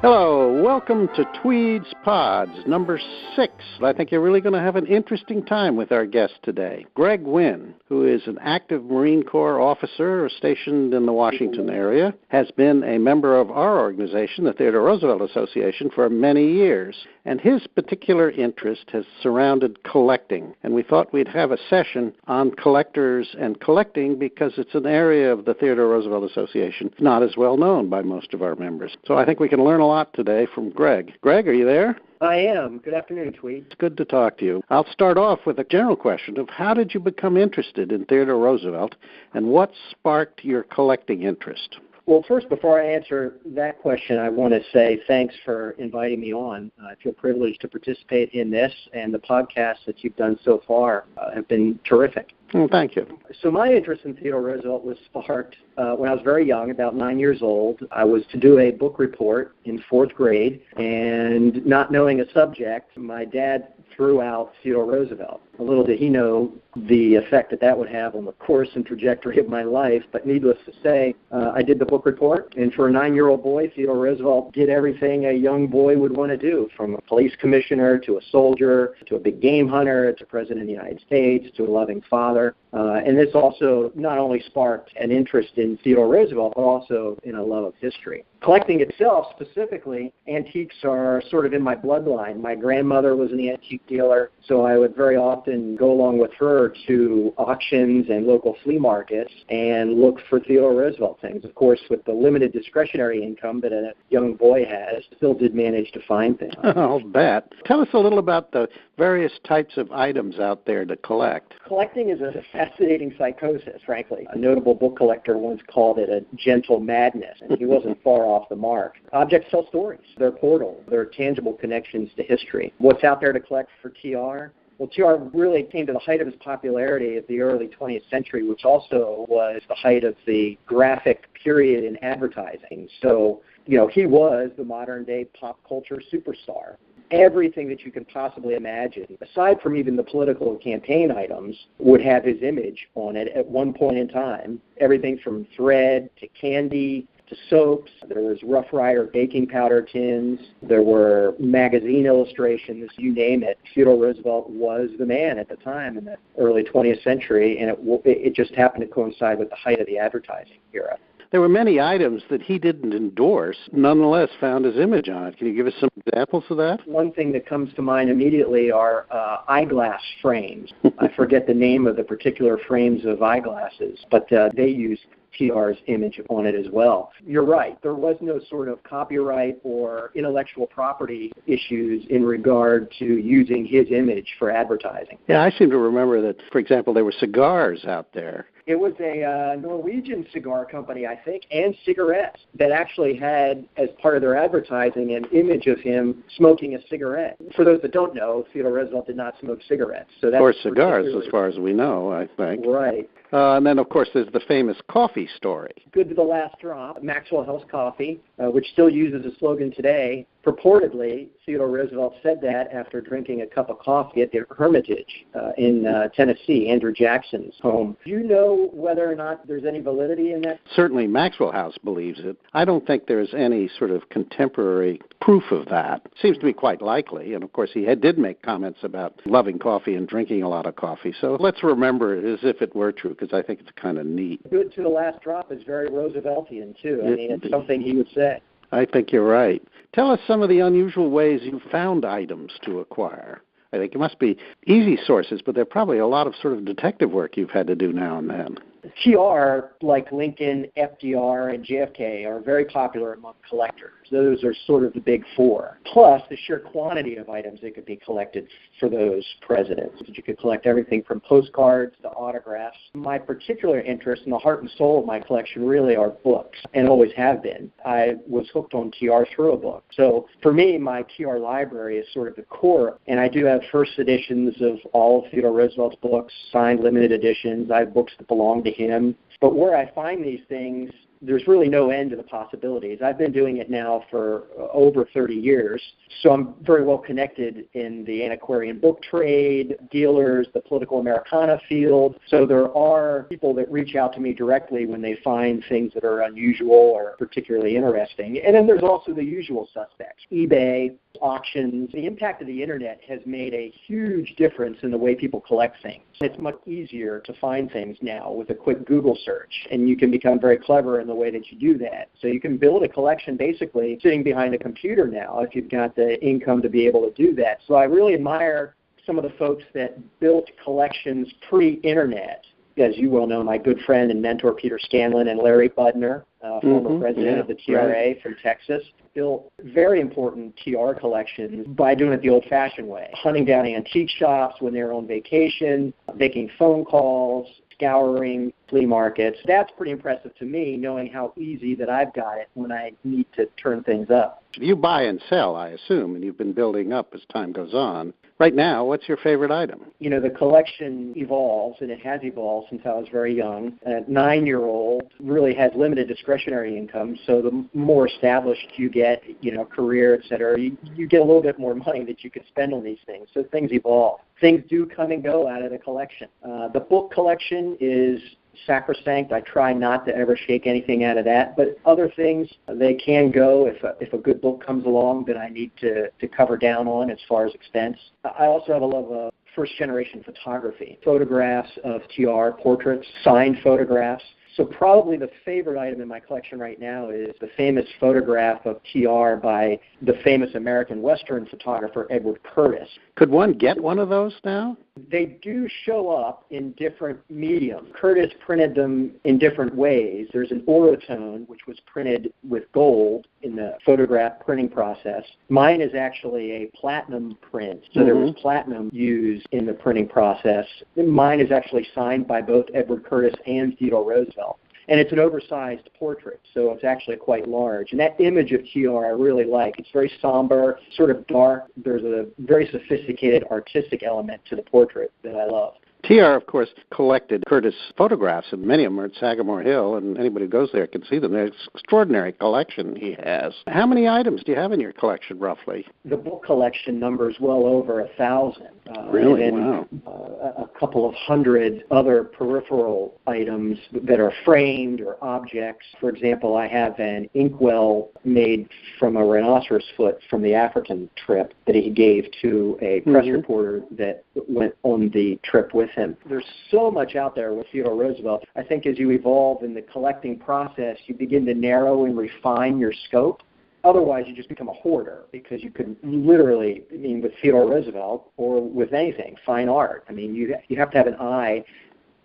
Hello, welcome to Tweed's Pods, number 6. I think you're really going to have an interesting time with our guest today, Greg Wynn, who is an active Marine Corps officer stationed in the Washington area, has been a member of our organization, the Theodore Roosevelt Association, for many years, and his particular interest has surrounded collecting. And we thought we'd have a session on collectors and collecting because it's an area of the Theodore Roosevelt Association not as well known by most of our members. So I think we can learn a lot today from Greg. Greg, are you there? I am. Good afternoon, Tweed. It's good to talk to you. I'll start off with a general question of how did you become interested in Theodore Roosevelt and what sparked your collecting interest? Well, first, before I answer that question, I want to say thanks for inviting me on. I feel privileged to participate in this, and the podcasts that you've done so far have been terrific. Well, thank you. So my interest in Theodore Roosevelt was sparked when I was very young, about 9 years old. I was to do a book report in 4th grade, and not knowing a subject, my dad threw out Theodore Roosevelt. Little did he know the effect that would have on the course and trajectory of my life, but needless to say, I did the book report, and for a 9-year-old boy, Theodore Roosevelt did everything a young boy would want to do, from a police commissioner to a soldier to a big game hunter to President of the United States to a loving father. And this also not only sparked an interest in Theodore Roosevelt, but also in a love of history. Collecting itself, specifically, antiques are sort of in my bloodline. My grandmother was an antique dealer, so I would very often go along with her to auctions and local flea markets and look for Theodore Roosevelt things. Of course, with the limited discretionary income that a young boy has, still did manage to find things. I'll bet. Tell us a little about the various types of items out there to collect. Collecting is a fascinating psychosis, frankly. A notable book collector once called it a gentle madness, and he wasn't far off the mark. Objects tell stories. They're portals. They're tangible connections to history. What's out there to collect for TR? Well, TR really came to the height of his popularity at the early 20th century, which also was the height of the graphic period in advertising. So, he was the modern-day pop culture superstar. Everything that you can possibly imagine, aside from even the political campaign items, would have his image on it at one point in time. Everything from thread to candy to soaps. There was Rough Rider baking powder tins. There were magazine illustrations, you name it. Theodore Roosevelt was the man at the time in the early 20th century, and it just happened to coincide with the height of the advertising era. There were many items that he didn't endorse, nonetheless found his image on it. Can you give us some examples of that? One thing that comes to mind immediately are eyeglass frames. I forget the name of the particular frames of eyeglasses, but they used TR's image on it as well. You're right. There was no sort of copyright or intellectual property issues in regard to using his image for advertising. Yeah, I seem to remember that, for example, there were cigars out there. It was a Norwegian cigar company, I think, and cigarettes that actually had, as part of their advertising, an image of him smoking a cigarette. For those that don't know, Theodore Roosevelt did not smoke cigarettes. So that's or cigars, as far as we know, I think. Right. And then, of course, there's the famous coffee story. Good to the last drop. Maxwell House Coffee, which still uses a slogan today. Purportedly, Theodore Roosevelt said that after drinking a cup of coffee at the Hermitage in Tennessee, Andrew Jackson's home. Do you know whether or not there's any validity in that? Certainly, Maxwell House believes it. I don't think there's any sort of contemporary proof of that. Seems to be quite likely. And, of course, he did make comments about loving coffee and drinking a lot of coffee. So let's remember it as if it were true, because I think it's kind of neat. Good to the last drop is very Rooseveltian, too. I mean, it's something he would say. I think you're right. Tell us some of the unusual ways you found items to acquire. I think it must be easy sources, but there are probably a lot of sort of detective work you've had to do now and then. TR, like Lincoln, FDR, and JFK, are very popular among collectors. Those are sort of the big four. Plus, the sheer quantity of items that could be collected for those presidents. You could collect everything from postcards to autographs. My particular interest and the heart and soul of my collection really are books, and always have been. I was hooked on TR through a book. So for me, my TR library is sort of the core, and I do have first editions of all of Theodore Roosevelt's books, signed limited editions. I have books that belong to him. But where I find these things there's really no end to the possibilities. I've been doing it now for over 30 years, so I'm very well connected in the antiquarian book trade, dealers, the political Americana field. So there are people that reach out to me directly when they find things that are unusual or particularly interesting. And then there's also the usual suspects, eBay, auctions. The impact of the internet has made a huge difference in the way people collect things. It's much easier to find things now with a quick Google search, and you can become very clever in the way that you do that. So you can build a collection basically sitting behind a computer now if you've got the income to be able to do that. So I really admire some of the folks that built collections pre-internet. As you well know, my good friend and mentor Peter Scanlon and Larry Budner, former president of the TRA from Texas, built very important TR collections by doing it the old-fashioned way, hunting down antique shops when they were on vacation, making phone calls, scouring flea markets. That's pretty impressive to me, knowing how easy that I've got it when I need to turn things up. You buy and sell, I assume, and you've been building up as time goes on. Right now, what's your favorite item? You know, the collection evolves, and it has evolved since I was very young. A 9-year-old really has limited discretionary income, so the more established you get, you know, career, et cetera, you get a little bit more money that you can spend on these things. So things evolve. Things do come and go out of the collection. The book collection is sacrosanct. I try not to ever shake anything out of that. But other things, they can go if a good book comes along that I need to cover down on as far as expense. I also have a love of first-generation photography, photographs of TR, portraits, signed photographs. So probably the favorite item in my collection right now is the famous photograph of TR by the famous American Western photographer Edward Curtis. Could one get one of those now? They do show up in different mediums. Curtis printed them in different ways. There's an orotone, which was printed with gold in the photograph printing process. Mine is actually a platinum print, so there was platinum used in the printing process. Mine is actually signed by both Edward Curtis and Theodore Roosevelt. And it's an oversized portrait, so it's actually quite large. And that image of TR I really like. It's very somber, sort of dark. There's a very sophisticated artistic element to the portrait that I love. TR, of course, collected Curtis photographs, and many of them are at Sagamore Hill, and anybody who goes there can see them. There's an extraordinary collection he has. How many items do you have in your collection, roughly? The book collection numbers well over 1,000. Really? And wow. A couple of hundred other peripheral items that are framed or objects. For example, I have an inkwell made from a rhinoceros foot from the African trip that he gave to a press reporter that went on the trip with him. There's so much out there with Theodore Roosevelt. I think as you evolve in the collecting process, you begin to narrow and refine your scope. Otherwise, you just become a hoarder because you could literally, I mean, with Theodore Roosevelt or with anything, fine art. I mean, you have to have an eye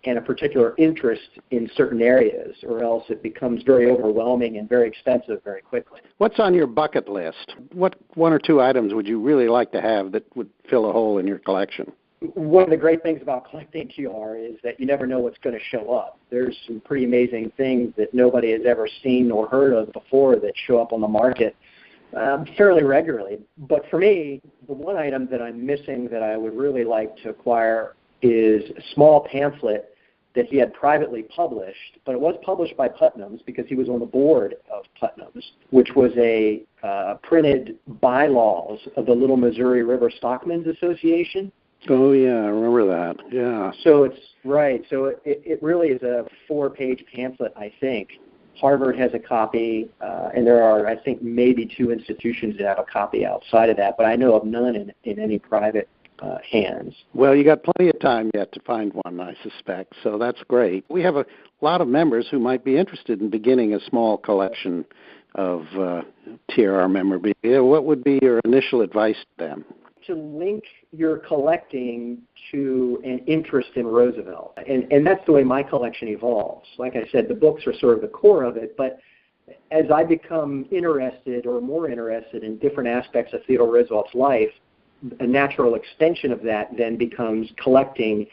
and a particular interest in certain areas, or else it becomes very overwhelming and very expensive very quickly. What's on your bucket list? What one or two items would you really like to have that would fill a hole in your collection? One of the great things about collecting TR is that you never know what's going to show up. There's some pretty amazing things that nobody has ever seen or heard of before that show up on the market fairly regularly. But for me, the one item that I'm missing that I would really like to acquire is a small pamphlet that he had privately published, but it was published by Putnam's because he was on the board of Putnam's, which was a printed bylaws of the Little Missouri River Stockmen's Association. Oh, yeah, I remember that, yeah. So it's right. So it really is a 4-page pamphlet, I think. Harvard has a copy, and there are, I think, maybe 2 institutions that have a copy outside of that, but I know of none in any private hands. Well, you got plenty of time yet to find one, I suspect, so that's great. We have a lot of members who might be interested in beginning a small collection of TRR memorabilia. What would be your initial advice to them? To link your collecting to an interest in Roosevelt. And that's the way my collection evolves. Like I said, the books are sort of the core of it, but as I become interested or more interested in different aspects of Theodore Roosevelt's life, a natural extension of that then becomes collecting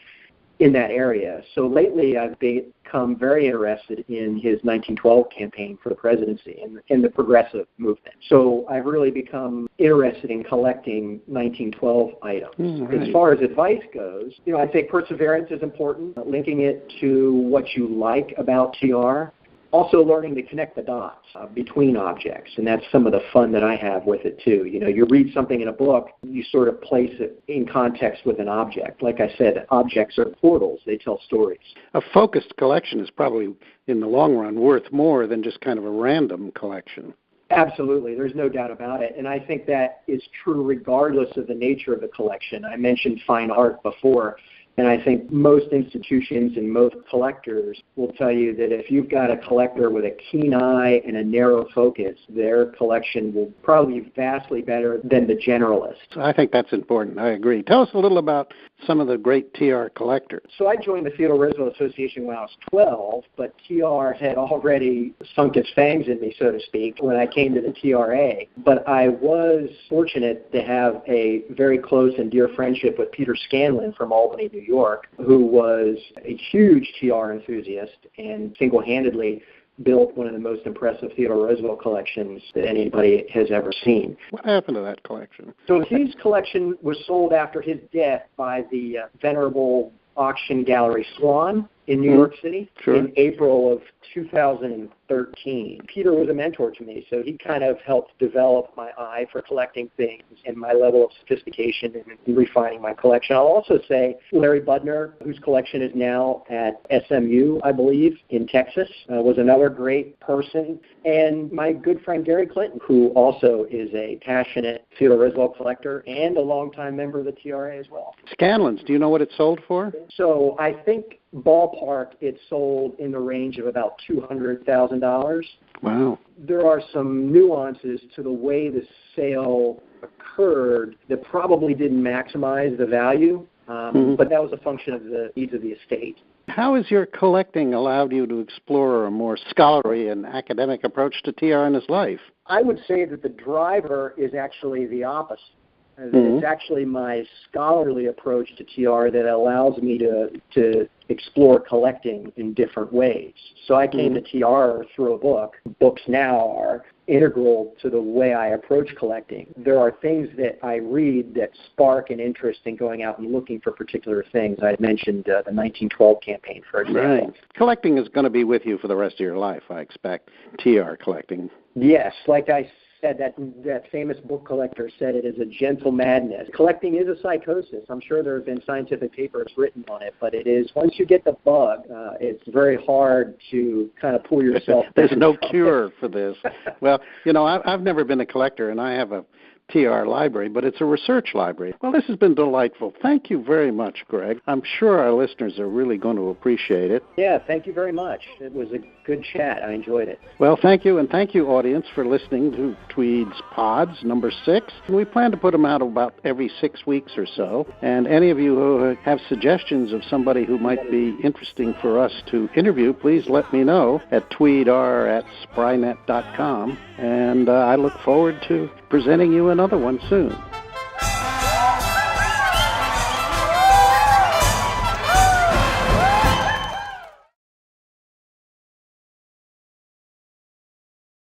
in that area. So lately I've become very interested in his 1912 campaign for the presidency and the progressive movement. So I've really become interested in collecting 1912 items. Right. As far as advice goes, I think perseverance is important, linking it to what you like about TR. Also learning to connect the dots between objects, and that's some of the fun that I have with it too. You know, you read something in a book, you sort of place it in context with an object. Like I said, objects are portals. They tell stories. A focused collection is probably, in the long run, worth more than just kind of a random collection. Absolutely. There's no doubt about it. And I think that is true regardless of the nature of the collection. I mentioned fine art before. And I think most institutions and most collectors will tell you that if you've got a collector with a keen eye and a narrow focus, their collection will probably be vastly better than the generalist. I think that's important. I agree. Tell us a little about some of the great TR collectors. So I joined the Theodore Roosevelt Association when I was 12, but TR had already sunk its fangs in me, so to speak, when I came to the TRA. But I was fortunate to have a very close and dear friendship with Peter Scanlon from Albany, New York, who was a huge TR enthusiast and single-handedly built one of the most impressive Theodore Roosevelt collections that anybody has ever seen. What happened to that collection? So his collection was sold after his death by the venerable auction gallery Swan in New York City in April of 2013. Peter was a mentor to me, so he kind of helped develop my eye for collecting things and my level of sophistication in refining my collection. I'll also say Larry Budner, whose collection is now at SMU, I believe, in Texas, was another great person. And my good friend Gary Clinton, who also is a passionate Theodore Roosevelt collector and a longtime member of the TRA as well. Scanlon's, do you know what it sold for? So I think ballpark it sold in the range of about $200,000. Wow. There are some nuances to the way the sale occurred that probably didn't maximize the value, but that was a function of the needs of the estate. How has your collecting allowed you to explore a more scholarly and academic approach to TR in his life? I would say that the driver is actually the opposite. It's actually my scholarly approach to TR that allows me to explore collecting in different ways. So I came to TR through a book. Books now are integral to the way I approach collecting. There are things that I read that spark an interest in going out and looking for particular things. I mentioned the 1912 campaign, for example. Right. Collecting is going to be with you for the rest of your life, I expect, TR collecting. Yes, like I said, that famous book collector said it is a gentle madness. Collecting is a psychosis. I'm sure there have been scientific papers written on it, but it is, once you get the bug, it's very hard to kind of pull yourself There's no cure for this. Well, you know, I've never been a collector, and I have a TR library, but it's a research library. Well, this has been delightful. Thank you very much, Greg. I'm sure our listeners are really going to appreciate it. Yeah, thank you very much. It was a good chat. I enjoyed it. Well, thank you, and thank you, audience, for listening to Tweed's Pods, number 6. And we plan to put them out about every 6 weeks or so. And any of you who have suggestions of somebody who might be interesting for us to interview, please let me know at tweedr@sprynet.com. And I look forward to presenting you another one soon.